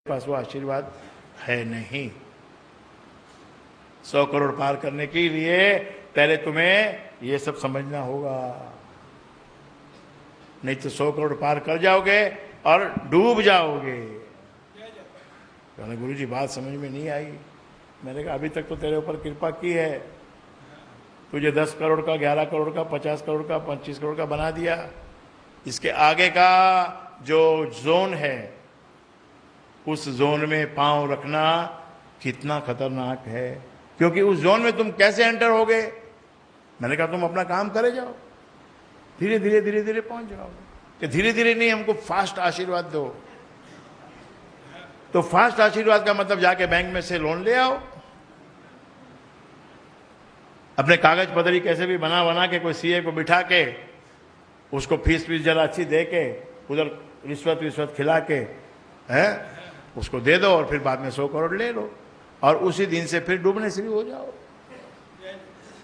पास वो आशीर्वाद है नहीं। 100 करोड़ पार करने के लिए पहले तुम्हें ये सब समझना होगा, नहीं तो 100 करोड़ पार कर जाओगे और डूब जाओगे। कहने गुरुजी बात समझ में नहीं आई। मैंने कहा अभी तक तो तेरे ऊपर कृपा की है, तुझे 10 करोड़ का, 11 करोड़ का, 50 करोड़ का, 25 करोड़ का बना दिया। इसके आगे का जो जोन है उस जोन में पांव रखना कितना खतरनाक है, क्योंकि उस जोन में तुम कैसे एंटर होगे। मैंने कहा तुम अपना काम करे जाओ, धीरे धीरे धीरे धीरे पहुंच जाओगे। कि धीरे धीरे नहीं, हमको फास्ट आशीर्वाद दो। तो फास्ट आशीर्वाद का मतलब जाके बैंक में से लोन ले आओ, अपने कागज पत्री कैसे भी बना के कोई सीए को बिठा के उसको फीस जरा अच्छी दे के उधर रिश्वत खिला के है उसको दे दो, और फिर बाद में 100 करोड़ ले लो, और उसी दिन से फिर डूबने शुरू हो जाओ।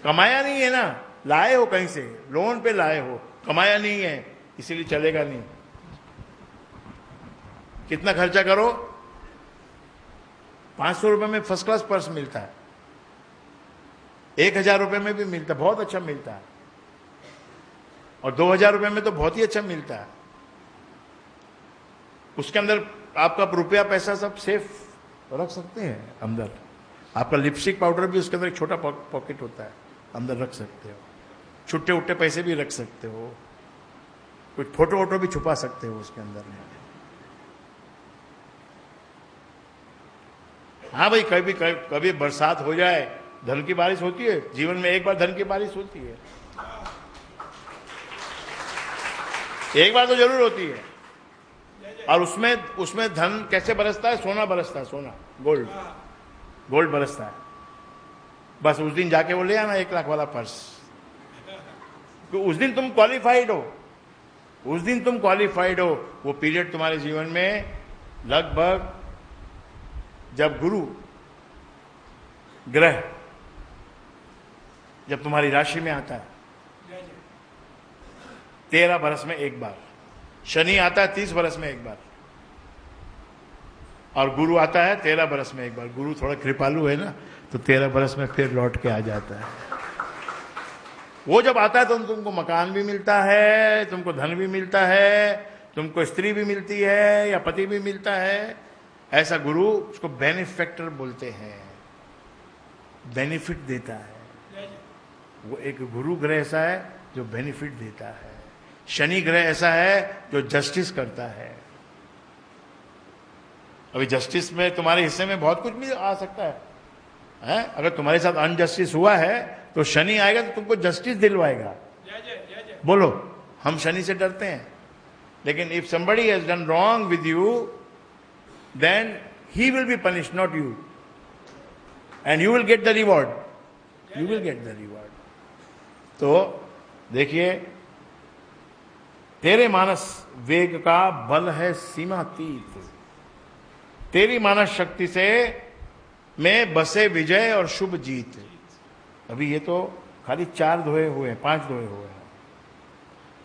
कमाया नहीं है ना, लाए हो कहीं से, लोन पे लाए हो, कमाया नहीं है, इसीलिए चलेगा नहीं। कितना खर्चा करो, 500 रुपए में फर्स्ट क्लास पर्स मिलता है, 1000 रुपए में भी मिलता है, बहुत अच्छा मिलता है, और 2000 रुपए में तो बहुत ही अच्छा मिलता है। उसके अंदर आपका रुपया पैसा सब सेफ रख सकते हैं अंदर। आपका लिपस्टिक पाउडर भी उसके अंदर एक छोटा पॉकेट होता है, अंदर रख सकते हो। छुट्टे उट्टे पैसे भी रख सकते हो, कुछ फोटो वोटो भी छुपा सकते हो उसके अंदर में। हाँ भाई, कभी बरसात हो जाए, धन की बारिश होती है, जीवन में एक बार धन की बारिश होती है, एक बार तो जरूर होती है। और उसमें धन कैसे बरसता है, सोना बरसता है, सोना गोल्ड बरसता है। बस उस दिन जाके वो ले आना 1 लाख वाला पर्स, तो उस दिन तुम क्वालिफाइड हो, उस दिन तुम क्वालिफाइड हो। वो पीरियड तुम्हारे जीवन में लगभग जब गुरु ग्रह जब तुम्हारी राशि में आता है 13 बरस में एक बार, शनि आता है 30 बरस में एक बार, और गुरु आता है 13 बरस में एक बार। गुरु थोड़ा कृपालु है ना, तो 13 बरस में फिर लौट के आ जाता है। वो जब आता है तो तुमको मकान भी मिलता है, तुमको धन भी मिलता है, तुमको स्त्री भी मिलती है या पति भी मिलता है। ऐसा गुरु, उसको बेनिफैक्टर बोलते हैं, बेनिफिट देता है। वो एक गुरु ग्रह ऐसा है जो बेनिफिट देता है। शनि ग्रह ऐसा है जो जस्टिस करता है। अभी जस्टिस में तुम्हारे हिस्से में बहुत कुछ भी आ सकता है, अगर तुम्हारे साथ अनजस्टिस हुआ है तो शनि आएगा तो तुमको जस्टिस दिलवाएगा। बोलो, हम शनि से डरते हैं, लेकिन if somebody has done wrong with you, then he will be punished, not you, and you will get the reward. You will get the reward. तो देखिए, तेरे मानस वेग का बल है सीमातीत, तेरी मानस शक्ति से में बसे विजय और शुभ जीत। अभी ये तो खाली 4 दोहे हुए हैं, 5 दोहे हुए हैं।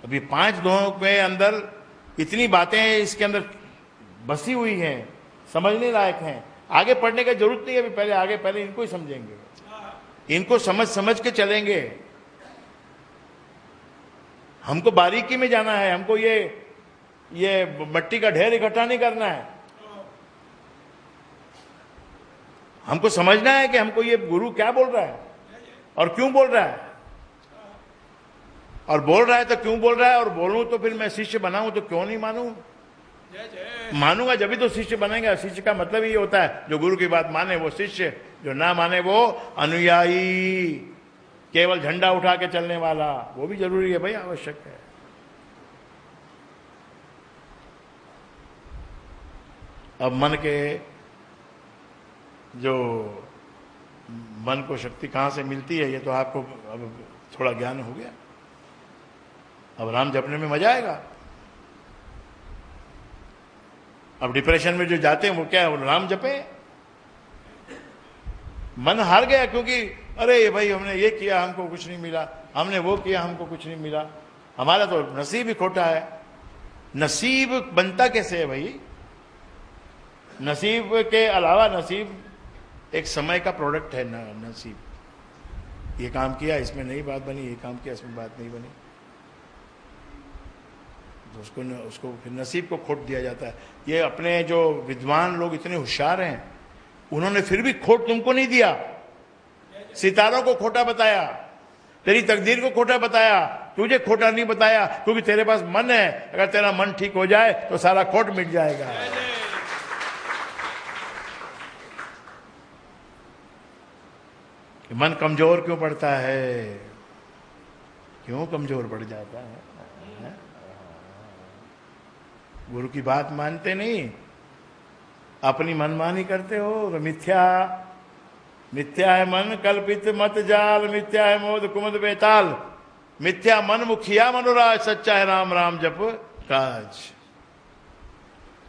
अभी 5 दोहों के अंदर इतनी बातें इसके अंदर बसी हुई हैं, समझने लायक हैं। आगे पढ़ने की जरूरत नहीं है, अभी पहले इनको ही समझेंगे, इनको समझ के चलेंगे। हमको बारीकी में जाना है, हमको ये मट्टी का ढेर इकट्ठा नहीं करना है। हमको समझना है कि हमको ये गुरु क्या बोल रहा है और क्यों बोल रहा है, और बोल रहा है तो क्यों बोल रहा है, और बोलूं तो फिर मैं शिष्य बनाऊं तो क्यों नहीं मानूं। मानूंगा जब भी तो शिष्य बनेगा। शिष्य का मतलब ही होता है जो गुरु की बात माने वो शिष्य, जो ना माने वो अनुयायी, केवल झंडा उठा के चलने वाला, वो भी जरूरी है भाई, आवश्यक है। अब मन को शक्ति कहां से मिलती है, ये तो आपको अब थोड़ा ज्ञान हो गया। अब राम जपने में मजा आएगा। अब डिप्रेशन में जो जाते हैं वो क्या है, वो राम जपे। मन हार गया, क्योंकि अरे भाई हमने ये किया हमको कुछ नहीं मिला, हमने वो किया हमको कुछ नहीं मिला, हमारा तो नसीब ही खोटा है। नसीब बनता कैसे है भाई? नसीब के अलावा नसीब एक समय का प्रोडक्ट है। नसीब, ये काम किया इसमें नहीं बात बनी, ये काम किया इसमें बात नहीं बनी, तो उसको फिर नसीब को खोट दिया जाता है। ये अपने जो विद्वान लोग इतने होशियार हैं, उन्होंने फिर भी खोट तुमको नहीं दिया। सितारों को खोटा बताया, तेरी तकदीर को खोटा बताया, तुझे खोटा नहीं बताया, क्योंकि तेरे पास मन है। अगर तेरा मन ठीक हो जाए तो सारा खोट मिट जाएगा। मन कमजोर क्यों पड़ता है? क्यों कमजोर पड़ जाता है? गुरु की बात मानते नहीं, अपनी मनमानी करते हो। मिथ्या मिथ्या है मन कल्पित मत जाल, मिथ्या है मोद कुमद बेताल, मिथ्या मन मुखिया मनोराज, सच्चा है राम राम जप काज।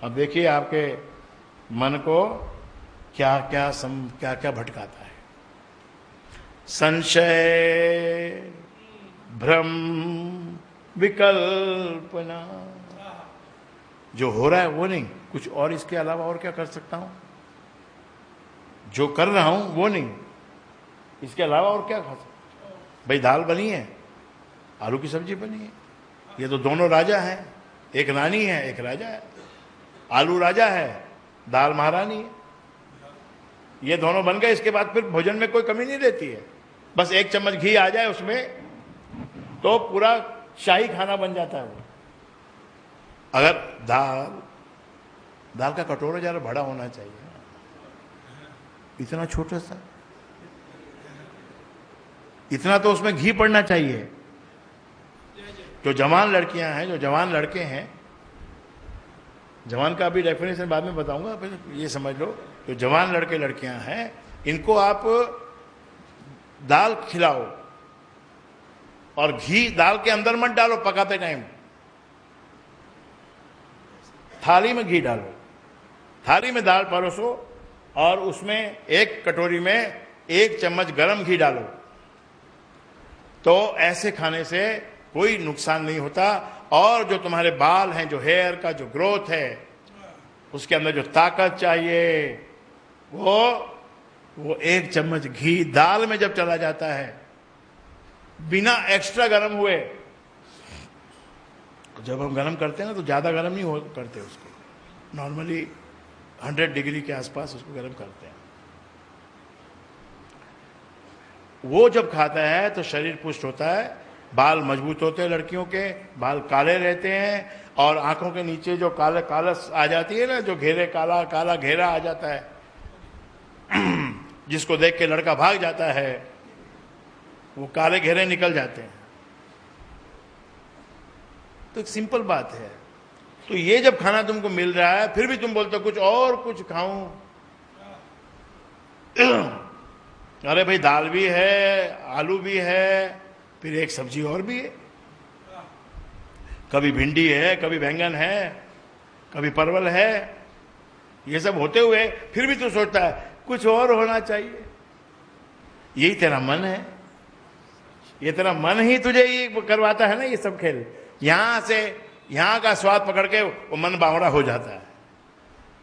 अब देखिए आपके मन को क्या क्या भटकाता है। संशय, भ्रम, विकल्पना, जो हो रहा है वो नहीं, कुछ और इसके अलावा और क्या कर सकता हूं? जो कर रहा हूं वो नहीं, इसके अलावा और क्या खा सकता हूं? भाई दाल बनी है, आलू की सब्जी बनी है, ये तो दोनों राजा हैं, एक रानी है एक राजा है। आलू राजा है, दाल महारानी है। ये दोनों बन गए, इसके बाद फिर भोजन में कोई कमी नहीं रहती है। बस एक चम्मच घी आ जाए उसमें तो पूरा शाही खाना बन जाता है वो। अगर दाल का कटोरा जरा बड़ा होना चाहिए, इतना छोटा सा, इतना तो उसमें घी पड़ना चाहिए। जो जवान लड़कियां हैं, जो जवान लड़के हैं, जवान का अभी डेफिनेशन बाद में बताऊंगा, फिर ये समझ लो, जो जवान लड़के लड़कियां हैं, इनको आप दाल खिलाओ और घी दाल के अंदर मत डालो पकाते टाइम, थाली में घी डालो, थाली में दाल परोसो और उसमें एक कटोरी में 1 चम्मच गरम घी डालो। तो ऐसे खाने से कोई नुकसान नहीं होता। और जो तुम्हारे बाल हैं, जो हेयर का जो ग्रोथ है, उसके अंदर जो ताकत चाहिए, वो 1 चम्मच घी दाल में जब चला जाता है बिना एक्स्ट्रा गरम हुए, जब हम गरम करते हैं ना तो ज्यादा गरम नहीं करते उसको, नॉर्मली 100 डिग्री के आसपास उसको गरम करते हैं। वो जब खाता है तो शरीर पुष्ट होता है, बाल मजबूत होते हैं, लड़कियों के बाल काले रहते हैं और आंखों के नीचे जो काला कालस आ जाती है ना, जो घेरे काला काला घेरा आ जाता है, जिसको देख के लड़का भाग जाता है, वो काले घेरे निकल जाते हैं। तो एक सिंपल बात है। तो ये जब खाना तुमको मिल रहा है फिर भी तुम बोलते हो कुछ और कुछ खाऊं। अरे भाई दाल भी है, आलू भी है, फिर एक सब्जी और भी है, कभी भिंडी है, कभी बैंगन है, कभी परवल है, ये सब होते हुए फिर भी तू सोचता है कुछ और होना चाहिए। यही तेरा मन है, ये तेरा मन ही तुझे ये करवाता है ना ये सब खेल। यहां से यहां का स्वाद पकड़ के वो मन बावड़ा हो जाता है।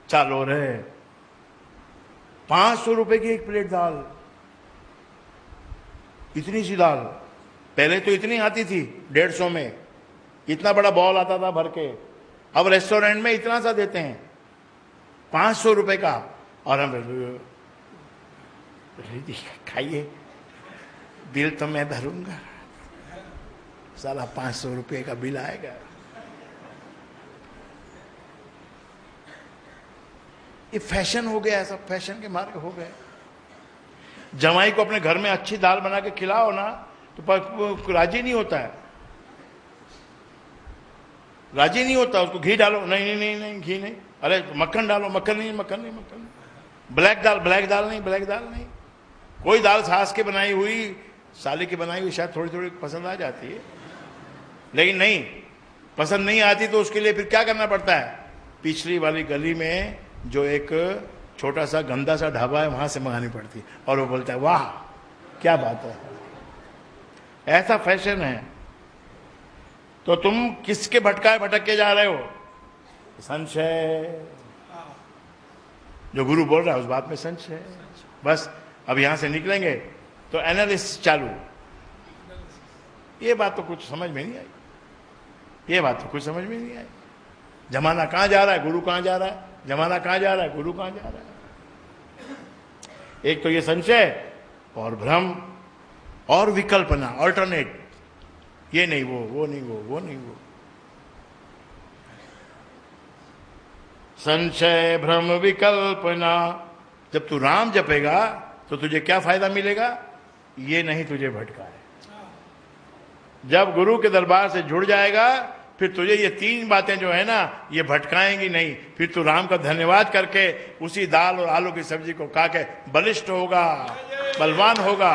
चलो रे 500 रुपए की एक प्लेट दाल, इतनी सी दाल, पहले तो इतनी आती थी 150 में, इतना बड़ा बॉल आता था भर के। अब रेस्टोरेंट में इतना सा देते हैं 500 रुपए का, और हम खाइए, बिल तो मैं भरूंगा, साला 500 रुपए का बिल आएगा। ये फैशन हो गया, सब फैशन के मार्ग हो गए। जमाई को अपने घर में अच्छी दाल बना के खिलाओ ना तो राजी नहीं होता है, राजी नहीं होता। उसको घी डालो, नहीं नहीं नहीं नहीं घी नहीं, अरे मक्खन डालो, मक्खन नहीं मक्खन नहीं मक्खन नहीं, ब्लैक दाल नहीं, ब्लैक दाल नहीं। कोई दाल सास के बनाई हुई, साले की बनाई हुई शायद थोड़ी थोड़ी पसंद आ जाती है, लेकिन नहीं पसंद नहीं आती तो उसके लिए फिर क्या करना पड़ता है, पिछली वाली गली में जो एक छोटा सा गंदा सा ढाबा है वहां से मंगानी पड़ती है। और वो बोलता है वाह क्या बात है, ऐसा फैशन है। तो तुम किसके भटक के जा रहे हो? संशय, जो गुरु बोल रहा है उस बात में संशय है। बस अब यहां से निकलेंगे तो एनालिसिस चालू। ये बात तो कुछ समझ में नहीं आई, ये बात तो कुछ समझ में नहीं आई। जमाना कहां जा रहा है, गुरु कहां जा रहा है, जमाना कहां जा रहा है, गुरु कहां जा रहा है। एक तो ये संशय और भ्रम और विकल्पना, ऑल्टरनेट, ये नहीं वो नहीं वो नहीं वो। संशय भ्रम विकल्पना। जब तू राम जपेगा तो तुझे क्या फायदा मिलेगा, ये नहीं तुझे भटका है। जब गुरु के दरबार से जुड़ जाएगा फिर तुझे ये तीन बातें जो है ना ये भटकाएंगी नहीं। फिर तू राम का धन्यवाद करके उसी दाल और आलू की सब्जी को खा के बलिष्ठ होगा, बलवान होगा।